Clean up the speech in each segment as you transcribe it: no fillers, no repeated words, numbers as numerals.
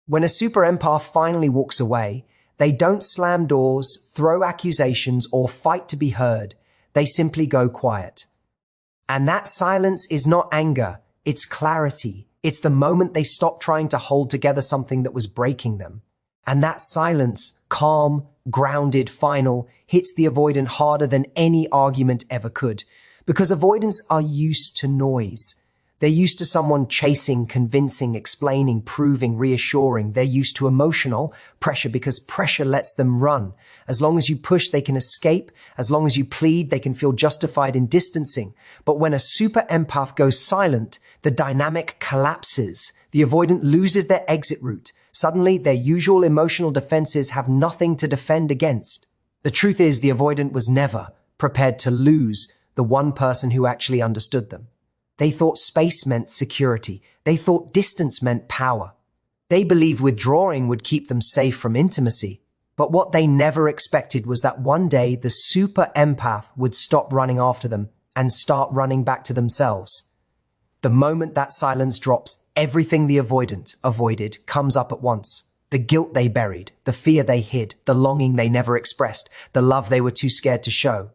When a super empath finally walks away, they don't slam doors, throw accusations, or fight to be heard. They simply go quiet. And that silence is not anger, it's clarity. It's the moment they stop trying to hold together something that was breaking them. And that silence, calm, grounded, final, hits the avoidant harder than any argument ever could. Because avoidants are used to noise. They're used to someone chasing, convincing, explaining, proving, reassuring. They're used to emotional pressure because pressure lets them run. As long as you push, they can escape. As long as you plead, they can feel justified in distancing. But when a super empath goes silent, the dynamic collapses. The avoidant loses their exit route. Suddenly, their usual emotional defenses have nothing to defend against. The truth is, the avoidant was never prepared to lose the one person who actually understood them. They thought space meant security. They thought distance meant power. They believed withdrawing would keep them safe from intimacy. But what they never expected was that one day the super empath would stop running after them and start running back to themselves. The moment that silence drops, everything the avoidant avoided comes up at once. The guilt they buried, the fear they hid, the longing they never expressed, the love they were too scared to show.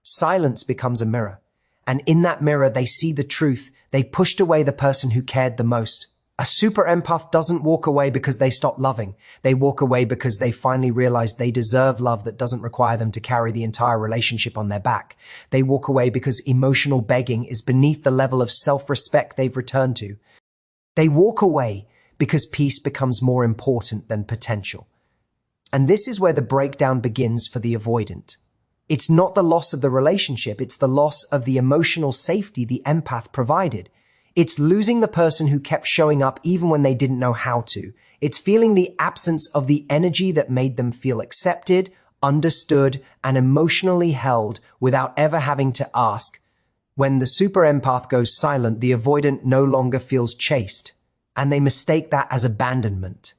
Silence becomes a mirror. And in that mirror, they see the truth. They pushed away the person who cared the most. A super empath doesn't walk away because they stop loving. They walk away because they finally realize they deserve love that doesn't require them to carry the entire relationship on their back. They walk away because emotional begging is beneath the level of self-respect they've returned to. They walk away because peace becomes more important than potential. And this is where the breakdown begins for the avoidant. It's not the loss of the relationship, it's the loss of the emotional safety the empath provided. It's losing the person who kept showing up even when they didn't know how to. It's feeling the absence of the energy that made them feel accepted, understood, and emotionally held without ever having to ask. When the super empath goes silent, the avoidant no longer feels chased, and they mistake that as abandonment.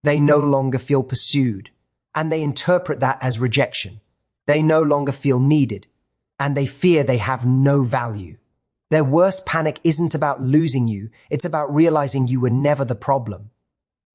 They no longer feel pursued, and they interpret that as rejection. They no longer feel needed, and they fear they have no value. Their worst panic isn't about losing you, it's about realizing you were never the problem.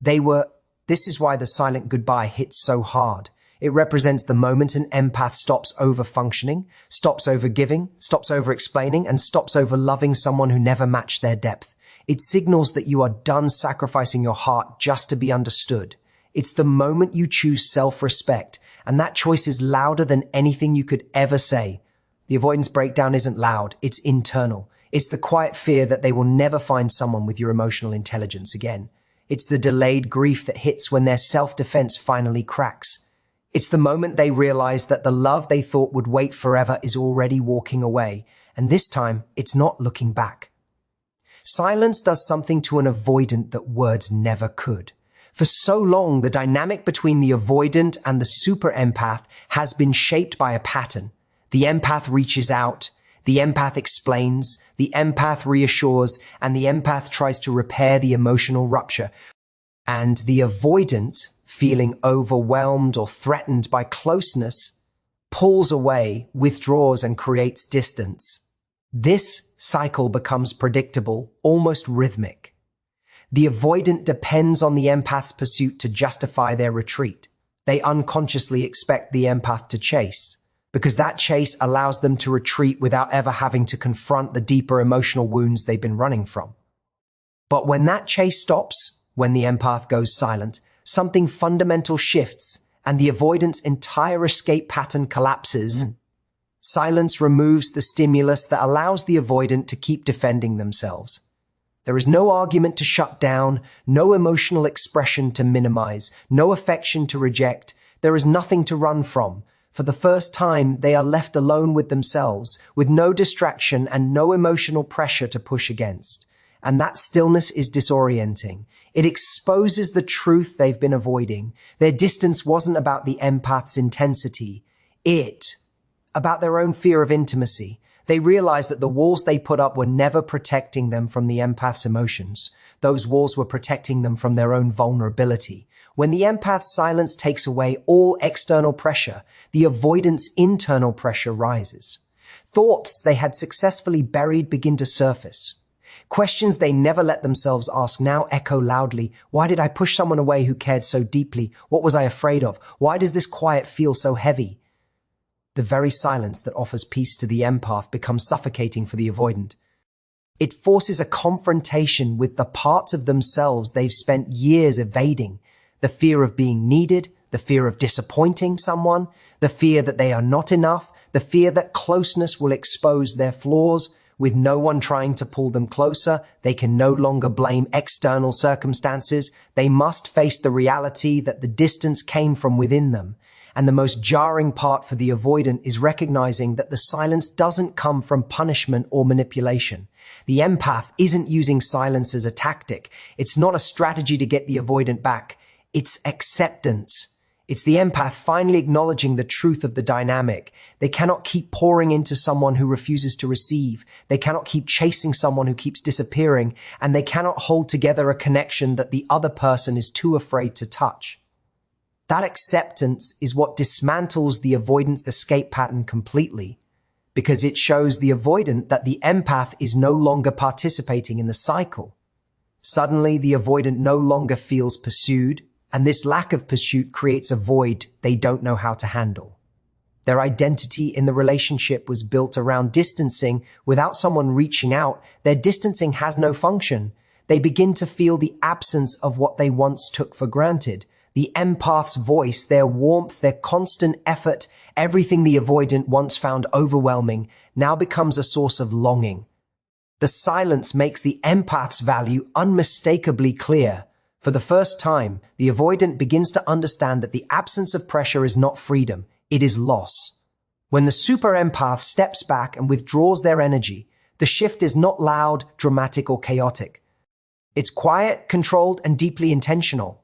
This is why the silent goodbye hits so hard. It represents the moment an empath stops over-functioning, stops over-giving, stops over-explaining, and stops over-loving someone who never matched their depth. It signals that you are done sacrificing your heart just to be understood. It's the moment you choose self-respect, and that choice is louder than anything you could ever say. The avoidance breakdown isn't loud, it's internal. It's the quiet fear that they will never find someone with your emotional intelligence again. It's the delayed grief that hits when their self-defense finally cracks. It's the moment they realize that the love they thought would wait forever is already walking away, and this time it's not looking back. Silence does something to an avoidant that words never could. For so long, the dynamic between the avoidant and the super empath has been shaped by a pattern. The empath reaches out, the empath explains, the empath reassures, and the empath tries to repair the emotional rupture. And the avoidant, feeling overwhelmed or threatened by closeness, pulls away, withdraws, and creates distance. This cycle becomes predictable, almost rhythmic. The avoidant depends on the empath's pursuit to justify their retreat. They unconsciously expect the empath to chase, because that chase allows them to retreat without ever having to confront the deeper emotional wounds they've been running from. But when that chase stops, when the empath goes silent, something fundamental shifts and the avoidant's entire escape pattern collapses. Silence removes the stimulus that allows the avoidant to keep defending themselves. There is no argument to shut down, no emotional expression to minimize, no affection to reject. There is nothing to run from. For the first time, they are left alone with themselves, with no distraction and no emotional pressure to push against. And that stillness is disorienting. It exposes the truth they've been avoiding. Their distance wasn't about the empath's intensity. About their own fear of intimacy. They realized that the walls they put up were never protecting them from the empath's emotions. Those walls were protecting them from their own vulnerability. When the empath's silence takes away all external pressure, the avoidant's internal pressure rises. Thoughts they had successfully buried begin to surface. Questions they never let themselves ask now echo loudly. Why did I push someone away who cared so deeply? What was I afraid of? Why does this quiet feel so heavy? The very silence that offers peace to the empath becomes suffocating for the avoidant. It forces a confrontation with the parts of themselves they've spent years evading. The fear of being needed, the fear of disappointing someone, the fear that they are not enough, the fear that closeness will expose their flaws. With no one trying to pull them closer, they can no longer blame external circumstances. They must face the reality that the distance came from within them. And the most jarring part for the avoidant is recognizing that the silence doesn't come from punishment or manipulation. The empath isn't using silence as a tactic. It's not a strategy to get the avoidant back. It's acceptance. It's the empath finally acknowledging the truth of the dynamic. They cannot keep pouring into someone who refuses to receive. They cannot keep chasing someone who keeps disappearing. And they cannot hold together a connection that the other person is too afraid to touch. That acceptance is what dismantles the avoidance escape pattern completely, because it shows the avoidant that the empath is no longer participating in the cycle. Suddenly, the avoidant no longer feels pursued, and this lack of pursuit creates a void they don't know how to handle. Their identity in the relationship was built around distancing. Without someone reaching out, their distancing has no function. They begin to feel the absence of what they once took for granted. The empath's voice, their warmth, their constant effort, everything the avoidant once found overwhelming, now becomes a source of longing. The silence makes the empath's value unmistakably clear. For the first time, the avoidant begins to understand that the absence of pressure is not freedom, it is loss. When the super empath steps back and withdraws their energy, the shift is not loud, dramatic, or chaotic. It's quiet, controlled, and deeply intentional.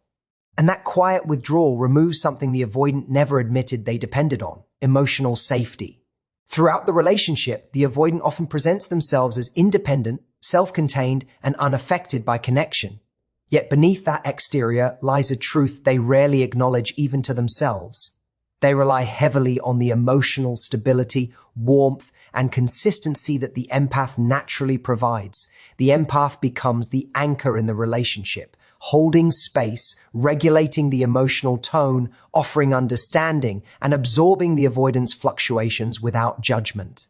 And that quiet withdrawal removes something the avoidant never admitted they depended on: emotional safety. Throughout the relationship, the avoidant often presents themselves as independent, self-contained, and unaffected by connection. Yet beneath that exterior lies a truth they rarely acknowledge even to themselves. They rely heavily on the emotional stability, warmth, and consistency that the empath naturally provides. The empath becomes the anchor in the relationship, holding space, regulating the emotional tone, offering understanding, and absorbing the avoidance fluctuations without judgment.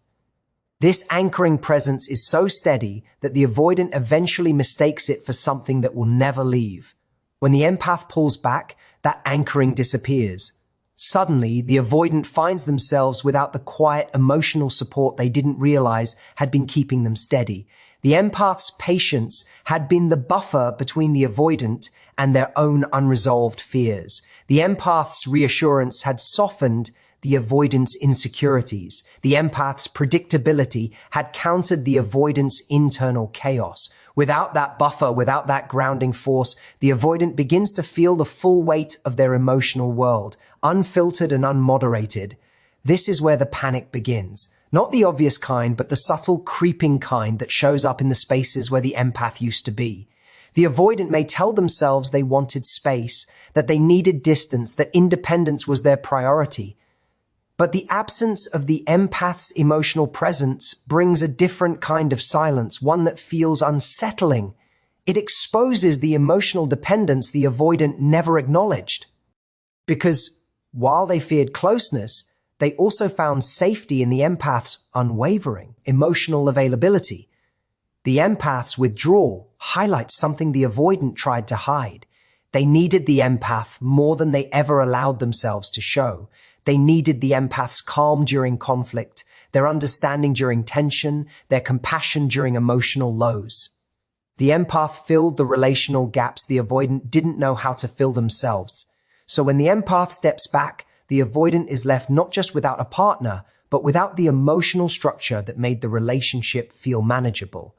This anchoring presence is so steady that the avoidant eventually mistakes it for something that will never leave. When the empath pulls back, that anchoring disappears. Suddenly, the avoidant finds themselves without the quiet emotional support they didn't realize had been keeping them steady. The empath's patience had been the buffer between the avoidant and their own unresolved fears. The empath's reassurance had softened the avoidant's insecurities. The empath's predictability had countered the avoidant's internal chaos. Without that buffer, without that grounding force, the avoidant begins to feel the full weight of their emotional world, unfiltered and unmoderated. This is where the panic begins. Not the obvious kind, but the subtle, creeping kind that shows up in the spaces where the empath used to be. The avoidant may tell themselves they wanted space, that they needed distance, that independence was their priority. But the absence of the empath's emotional presence brings a different kind of silence, one that feels unsettling. It exposes the emotional dependence the avoidant never acknowledged. Because while they feared closeness, they also found safety in the empath's unwavering emotional availability. The empath's withdrawal highlights something the avoidant tried to hide. They needed the empath more than they ever allowed themselves to show. They needed the empath's calm during conflict, their understanding during tension, their compassion during emotional lows. The empath filled the relational gaps the avoidant didn't know how to fill themselves. So when the empath steps back, the avoidant is left not just without a partner, but without the emotional structure that made the relationship feel manageable.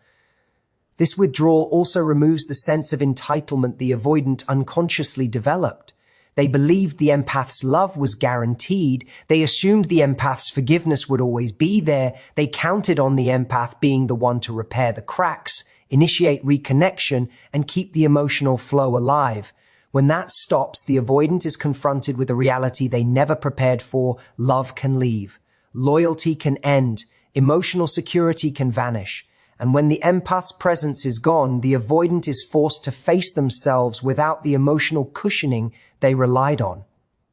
This withdrawal also removes the sense of entitlement the avoidant unconsciously developed. They believed the empath's love was guaranteed. They assumed the empath's forgiveness would always be there. They counted on the empath being the one to repair the cracks, initiate reconnection, and keep the emotional flow alive. When that stops, the avoidant is confronted with a reality they never prepared for. Love can leave. Loyalty can end. Emotional security can vanish. And when the empath's presence is gone, the avoidant is forced to face themselves without the emotional cushioning they relied on.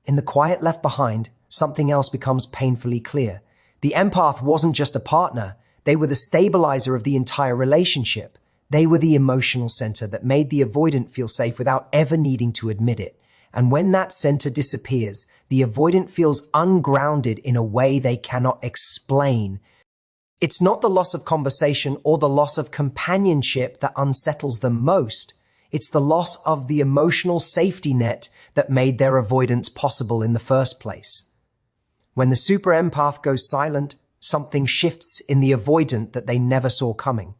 In the quiet left behind, something else becomes painfully clear. The empath wasn't just a partner. They were the stabilizer of the entire relationship. They were the emotional center that made the avoidant feel safe without ever needing to admit it. And when that center disappears, the avoidant feels ungrounded in a way they cannot explain. It's not the loss of conversation or the loss of companionship that unsettles them most. It's the loss of the emotional safety net that made their avoidance possible in the first place. When the super empath goes silent, something shifts in the avoidant that they never saw coming.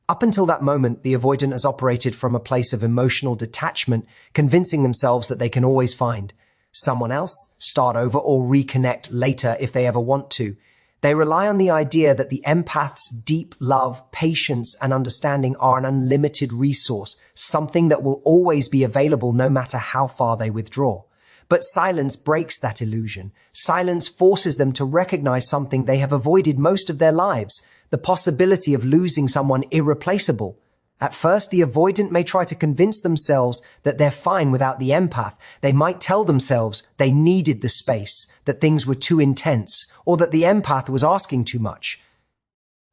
Up until that moment, the avoidant has operated from a place of emotional detachment, convincing themselves that they can always find someone else, start over, or reconnect later if they ever want to. They rely on the idea that the empath's deep love, patience, and understanding are an unlimited resource, something that will always be available no matter how far they withdraw. But silence breaks that illusion. Silence forces them to recognize something they have avoided most of their lives, the possibility of losing someone irreplaceable. At first, the avoidant may try to convince themselves that they're fine without the empath. They might tell themselves they needed the space, that things were too intense, or that the empath was asking too much.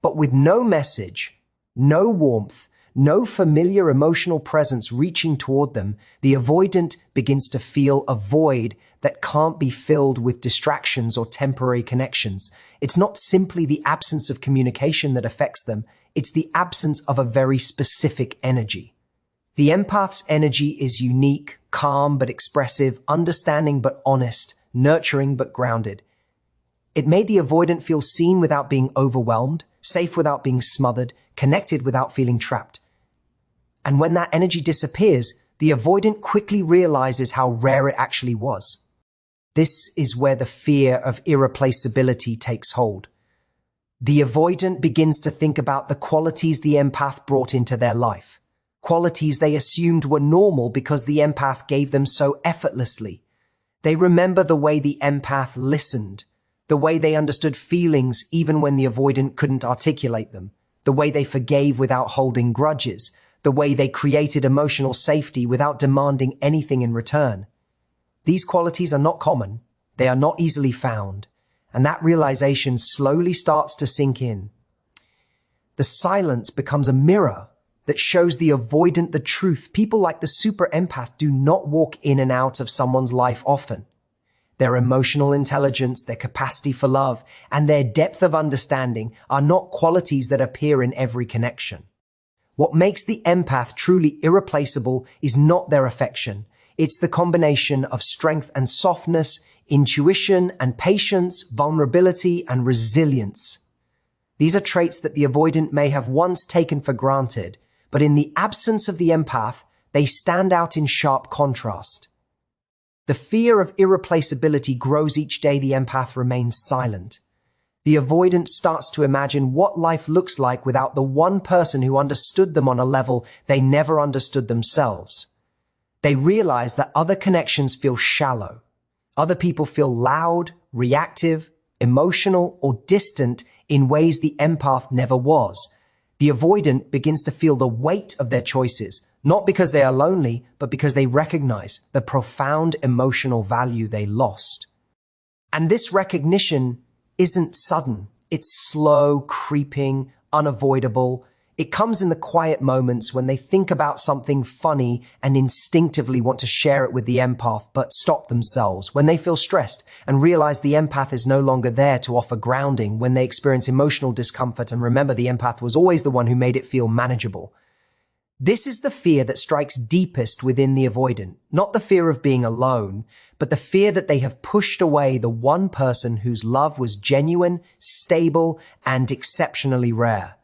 But with no message, no warmth, no familiar emotional presence reaching toward them, the avoidant begins to feel a void that can't be filled with distractions or temporary connections. It's not simply the absence of communication that affects them. It's the absence of a very specific energy. The empath's energy is unique, calm but expressive, understanding but honest, nurturing but grounded. It made the avoidant feel seen without being overwhelmed, safe without being smothered, connected without feeling trapped. And when that energy disappears, the avoidant quickly realizes how rare it actually was. This is where the fear of irreplaceability takes hold. The avoidant begins to think about the qualities the empath brought into their life, qualities they assumed were normal because the empath gave them so effortlessly. They remember the way the empath listened, the way they understood feelings even when the avoidant couldn't articulate them, the way they forgave without holding grudges, the way they created emotional safety without demanding anything in return. These qualities are not common, they are not easily found, and that realization slowly starts to sink in. The silence becomes a mirror that shows the avoidant the truth. People like the super empath do not walk in and out of someone's life often. Their emotional intelligence, their capacity for love, and their depth of understanding are not qualities that appear in every connection. What makes the empath truly irreplaceable is not their affection. It's the combination of strength and softness, intuition and patience, vulnerability and resilience. These are traits that the avoidant may have once taken for granted, but in the absence of the empath, they stand out in sharp contrast. The fear of irreplaceability grows each day the empath remains silent. The avoidant starts to imagine what life looks like without the one person who understood them on a level they never understood themselves. They realize that other connections feel shallow. Other people feel loud, reactive, emotional, or distant in ways the empath never was. The avoidant begins to feel the weight of their choices, not because they are lonely, but because they recognize the profound emotional value they lost. And this recognition isn't sudden. It's slow, creeping, unavoidable. It comes in the quiet moments when they think about something funny and instinctively want to share it with the empath, but stop themselves, when they feel stressed and realize the empath is no longer there to offer grounding, when they experience emotional discomfort and remember the empath was always the one who made it feel manageable. This is the fear that strikes deepest within the avoidant, not the fear of being alone, but the fear that they have pushed away the one person whose love was genuine, stable, and exceptionally rare.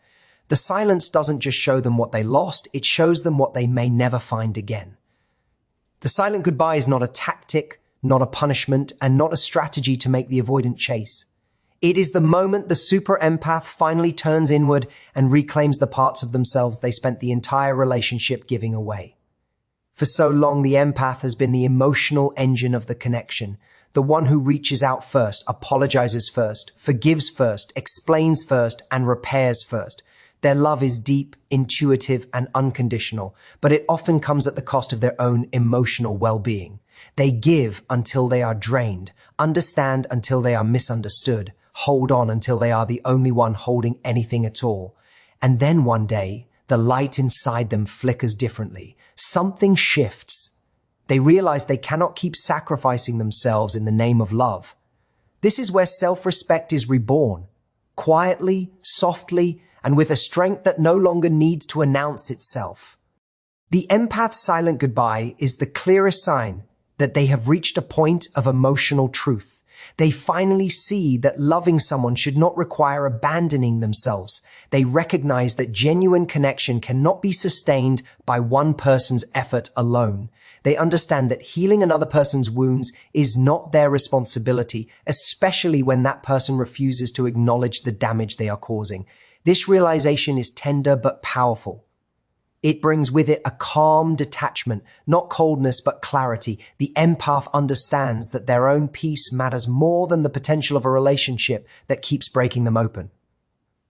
The silence doesn't just show them what they lost, it shows them what they may never find again. The silent goodbye is not a tactic, not a punishment, and not a strategy to make the avoidant chase. It is the moment the super empath finally turns inward and reclaims the parts of themselves they spent the entire relationship giving away. For so long, the empath has been the emotional engine of the connection, the one who reaches out first, apologizes first, forgives first, explains first, and repairs first. Their love is deep, intuitive, and unconditional, but it often comes at the cost of their own emotional well-being. They give until they are drained, understand until they are misunderstood, hold on until they are the only one holding anything at all. And then one day, the light inside them flickers differently. Something shifts. They realize they cannot keep sacrificing themselves in the name of love. This is where self-respect is reborn, quietly, softly, and with a strength that no longer needs to announce itself. The empath's silent goodbye is the clearest sign that they have reached a point of emotional truth. They finally see that loving someone should not require abandoning themselves. They recognize that genuine connection cannot be sustained by one person's effort alone. They understand that healing another person's wounds is not their responsibility, especially when that person refuses to acknowledge the damage they are causing. This realization is tender but powerful. It brings with it a calm detachment, not coldness but clarity. The empath understands that their own peace matters more than the potential of a relationship that keeps breaking them open.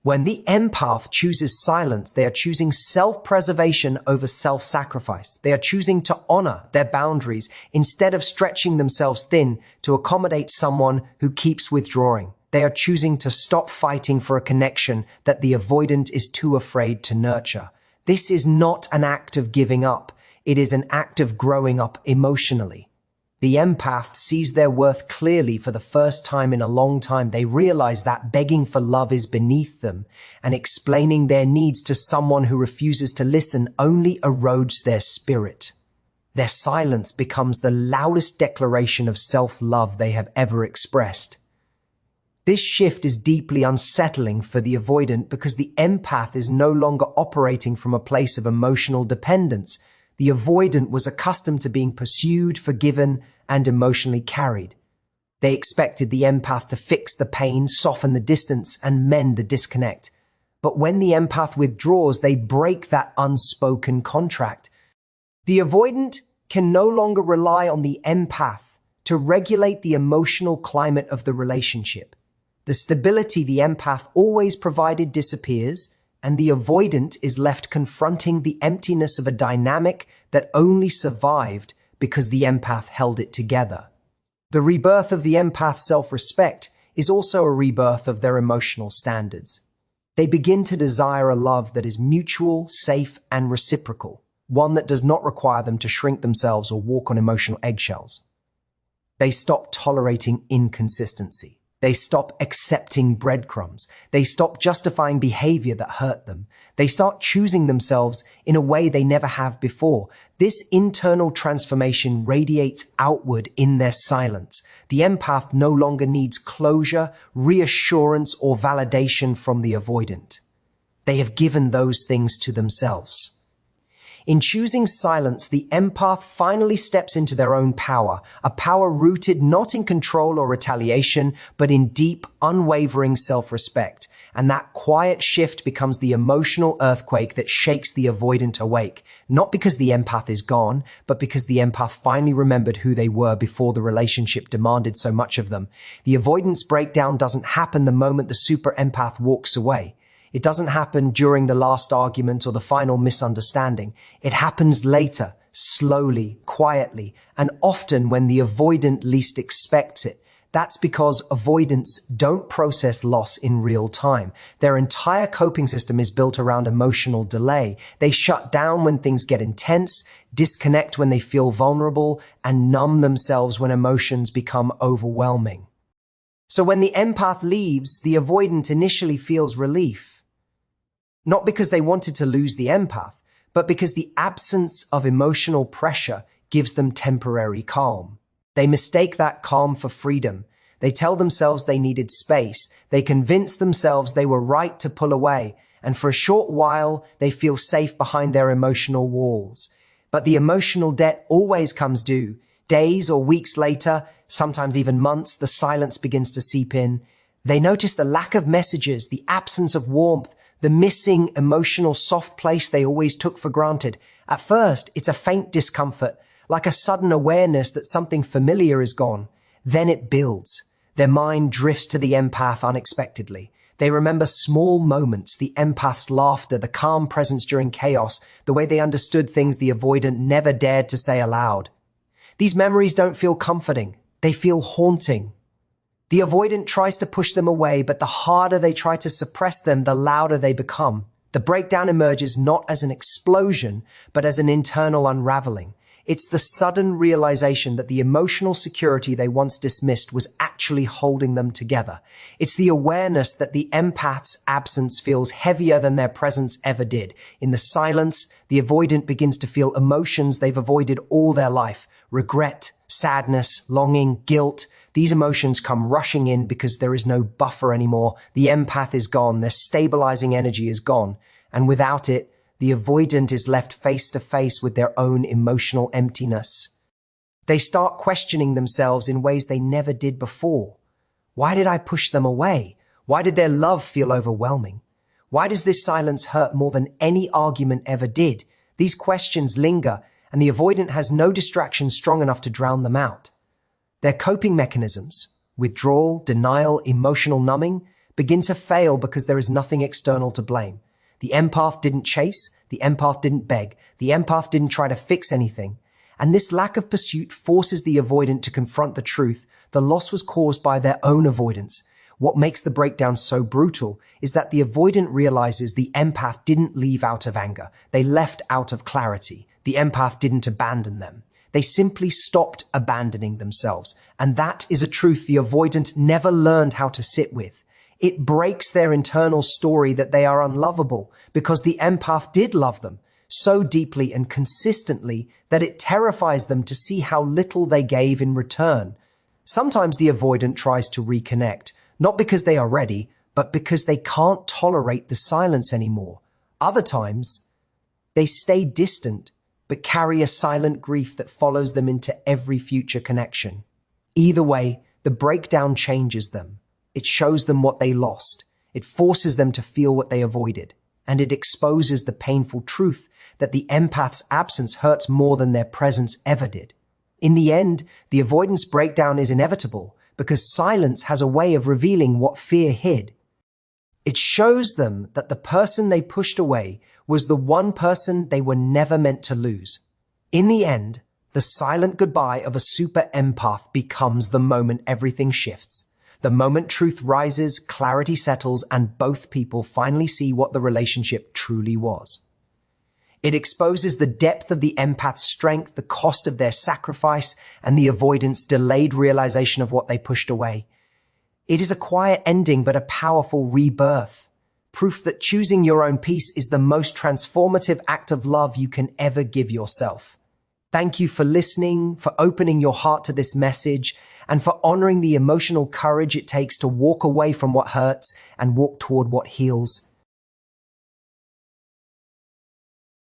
When the empath chooses silence, they are choosing self-preservation over self-sacrifice. They are choosing to honor their boundaries instead of stretching themselves thin to accommodate someone who keeps withdrawing. They are choosing to stop fighting for a connection that the avoidant is too afraid to nurture. This is not an act of giving up. It is an act of growing up emotionally. The empath sees their worth clearly for the first time in a long time. They realize that begging for love is beneath them, and explaining their needs to someone who refuses to listen only erodes their spirit. Their silence becomes the loudest declaration of self-love they have ever expressed. This shift is deeply unsettling for the avoidant because the empath is no longer operating from a place of emotional dependence. The avoidant was accustomed to being pursued, forgiven, and emotionally carried. They expected the empath to fix the pain, soften the distance, and mend the disconnect. But when the empath withdraws, they break that unspoken contract. The avoidant can no longer rely on the empath to regulate the emotional climate of the relationship. The stability the empath always provided disappears, and the avoidant is left confronting the emptiness of a dynamic that only survived because the empath held it together. The rebirth of the empath's self-respect is also a rebirth of their emotional standards. They begin to desire a love that is mutual, safe, and reciprocal, one that does not require them to shrink themselves or walk on emotional eggshells. They stop tolerating inconsistency. They stop accepting breadcrumbs. They stop justifying behavior that hurt them. They start choosing themselves in a way they never have before. This internal transformation radiates outward in their silence. The empath no longer needs closure, reassurance, or validation from the avoidant. They have given those things to themselves. In choosing silence, the empath finally steps into their own power, a power rooted not in control or retaliation, but in deep, unwavering self-respect. And that quiet shift becomes the emotional earthquake that shakes the avoidant awake, not because the empath is gone, but because the empath finally remembered who they were before the relationship demanded so much of them. The avoidance breakdown doesn't happen the moment the super empath walks away. It doesn't happen during the last argument or the final misunderstanding. It happens later, slowly, quietly, and often when the avoidant least expects it. That's because avoidants don't process loss in real time. Their entire coping system is built around emotional delay. They shut down when things get intense, disconnect when they feel vulnerable, and numb themselves when emotions become overwhelming. So when the empath leaves, the avoidant initially feels relief. Not because they wanted to lose the empath, but because the absence of emotional pressure gives them temporary calm. They mistake that calm for freedom. They tell themselves they needed space. They convince themselves they were right to pull away. And for a short while, they feel safe behind their emotional walls. But the emotional debt always comes due. Days or weeks later, sometimes even months, the silence begins to seep in. They notice the lack of messages, the absence of warmth, the missing emotional soft place they always took for granted. At first, it's a faint discomfort, like a sudden awareness that something familiar is gone. Then it builds. Their mind drifts to the empath unexpectedly. They remember small moments, the empath's laughter, the calm presence during chaos, the way they understood things the avoidant never dared to say aloud. These memories don't feel comforting. They feel haunting. The avoidant tries to push them away, but the harder they try to suppress them, the louder they become. The breakdown emerges not as an explosion, but as an internal unraveling. It's the sudden realization that the emotional security they once dismissed was actually holding them together. It's the awareness that the empath's absence feels heavier than their presence ever did. In the silence, the avoidant begins to feel emotions they've avoided all their life. Regret, sadness, longing, guilt. These emotions come rushing in because there is no buffer anymore. The empath is gone. Their stabilizing energy is gone. And without it, the avoidant is left face to face with their own emotional emptiness. They start questioning themselves in ways they never did before. Why did I push them away? Why did their love feel overwhelming? Why does this silence hurt more than any argument ever did? These questions linger, and the avoidant has no distraction strong enough to drown them out. Their coping mechanisms, withdrawal, denial, emotional numbing, begin to fail because there is nothing external to blame. The empath didn't chase, the empath didn't beg, the empath didn't try to fix anything. And this lack of pursuit forces the avoidant to confront the truth. The loss was caused by their own avoidance. What makes the breakdown so brutal is that the avoidant realizes the empath didn't leave out of anger. They left out of clarity. The empath didn't abandon them. They simply stopped abandoning themselves. And that is a truth the avoidant never learned how to sit with. It breaks their internal story that they are unlovable because the empath did love them so deeply and consistently that it terrifies them to see how little they gave in return. Sometimes the avoidant tries to reconnect, not because they are ready, but because they can't tolerate the silence anymore. Other times, they stay distant, but carry a silent grief that follows them into every future connection. Either way, the breakdown changes them. It shows them what they lost. It forces them to feel what they avoided. And it exposes the painful truth that the empath's absence hurts more than their presence ever did. In the end, the avoidance breakdown is inevitable because silence has a way of revealing what fear hid. It shows them that the person they pushed away was the one person they were never meant to lose. In the end, the silent goodbye of a super empath becomes the moment everything shifts. The moment truth rises, clarity settles, and both people finally see what the relationship truly was. It exposes the depth of the empath's strength, the cost of their sacrifice, and the avoidant's delayed realization of what they pushed away. It is a quiet ending, but a powerful rebirth. Proof that choosing your own peace is the most transformative act of love you can ever give yourself. Thank you for listening, for opening your heart to this message, and for honoring the emotional courage it takes to walk away from what hurts and walk toward what heals.